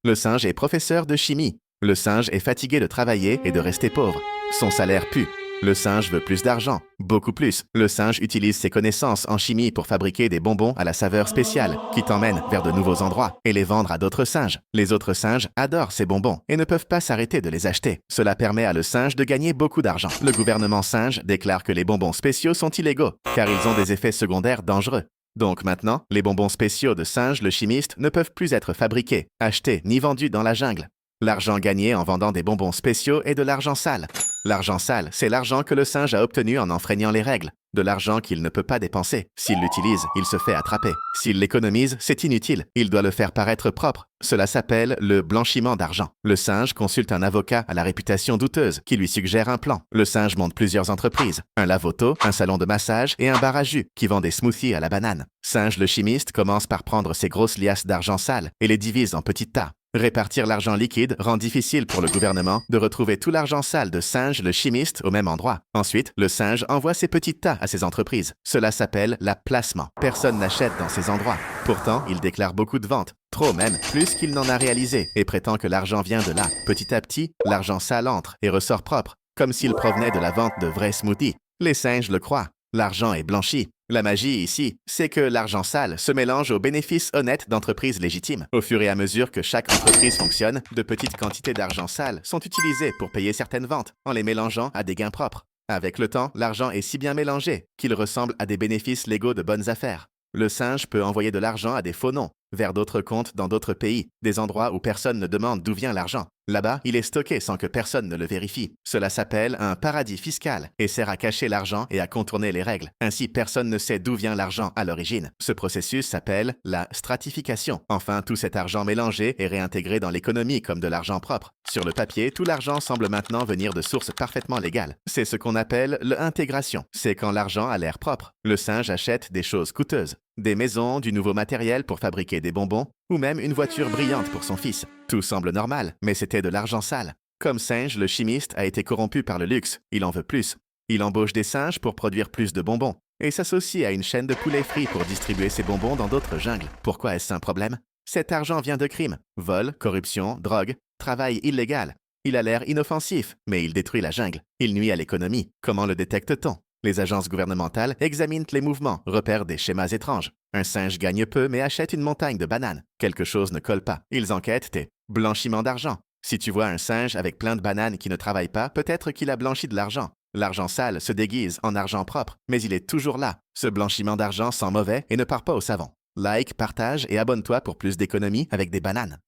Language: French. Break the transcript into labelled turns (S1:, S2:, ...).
S1: Le singe est professeur de chimie. Le singe est fatigué de travailler et de rester pauvre. Son salaire pue. Le singe veut plus d'argent, beaucoup plus. Le singe utilise ses connaissances en chimie pour fabriquer des bonbons à la saveur spéciale qui t'emmènent vers de nouveaux endroits et les vendre à d'autres singes. Les autres singes adorent ces bonbons et ne peuvent pas s'arrêter de les acheter. Cela permet à le singe de gagner beaucoup d'argent. Le gouvernement singe déclare que les bonbons spéciaux sont illégaux car ils ont des effets secondaires dangereux. Donc maintenant, les bonbons spéciaux de Singe le chimiste ne peuvent plus être fabriqués, achetés ni vendus dans la jungle. L'argent gagné en vendant des bonbons spéciaux est de l'argent sale. L'argent sale, c'est l'argent que le singe a obtenu en enfreignant les règles. De l'argent qu'il ne peut pas dépenser. S'il l'utilise, il se fait attraper. S'il l'économise, c'est inutile. Il doit le faire paraître propre. Cela s'appelle le blanchiment d'argent. Le singe consulte un avocat à la réputation douteuse qui lui suggère un plan. Le singe monte plusieurs entreprises. Un lave-auto, un salon de massage et un bar à jus qui vend des smoothies à la banane. Singe le chimiste commence par prendre ses grosses liasses d'argent sale et les divise en petits tas. Répartir l'argent liquide rend difficile pour le gouvernement de retrouver tout l'argent sale de Singe le chimiste au même endroit. Ensuite, le singe envoie ses petits tas à ses entreprises. Cela s'appelle l'applacement. Personne n'achète dans ces endroits. Pourtant, il déclare beaucoup de ventes. Trop même, plus qu'il n'en a réalisé, et prétend que l'argent vient de là. Petit à petit, l'argent sale entre et ressort propre, comme s'il provenait de la vente de vrais smoothies. Les singes le croient. L'argent est blanchi. La magie ici, c'est que l'argent sale se mélange aux bénéfices honnêtes d'entreprises légitimes. Au fur et à mesure que chaque entreprise fonctionne, de petites quantités d'argent sale sont utilisées pour payer certaines ventes, en les mélangeant à des gains propres. Avec le temps, l'argent est si bien mélangé qu'il ressemble à des bénéfices légaux de bonnes affaires. Le singe peut envoyer de l'argent à des faux noms, vers d'autres comptes dans d'autres pays, des endroits où personne ne demande d'où vient l'argent. Là-bas, il est stocké sans que personne ne le vérifie. Cela s'appelle un paradis fiscal et sert à cacher l'argent et à contourner les règles. Ainsi, personne ne sait d'où vient l'argent à l'origine. Ce processus s'appelle la stratification. Enfin, tout cet argent mélangé est réintégré dans l'économie comme de l'argent propre. Sur le papier, tout l'argent semble maintenant venir de sources parfaitement légales. C'est ce qu'on appelle l'intégration. C'est quand l'argent a l'air propre. Le singe achète des choses coûteuses. Des maisons, du nouveau matériel pour fabriquer des bonbons, ou même une voiture brillante pour son fils. Tout semble normal, mais c'était de l'argent sale. Comme Singe, le chimiste a été corrompu par le luxe, il en veut plus. Il embauche des singes pour produire plus de bonbons, et s'associe à une chaîne de poulets frits pour distribuer ses bonbons dans d'autres jungles. Pourquoi est-ce un problème? Cet argent vient de crimes. Vol, corruption, drogue, travail illégal. Il a l'air inoffensif, mais il détruit la jungle. Il nuit à l'économie. Comment le détecte-t-on? Les agences gouvernementales examinent les mouvements, repèrent des schémas étranges. Un singe gagne peu mais achète une montagne de bananes. Quelque chose ne colle pas. Ils enquêtent et blanchiment d'argent. Si tu vois un singe avec plein de bananes qui ne travaille pas, peut-être qu'il a blanchi de l'argent. L'argent sale se déguise en argent propre, mais il est toujours là. Ce blanchiment d'argent sent mauvais et ne part pas au savon. Like, partage et abonne-toi pour plus d'économies avec des bananes.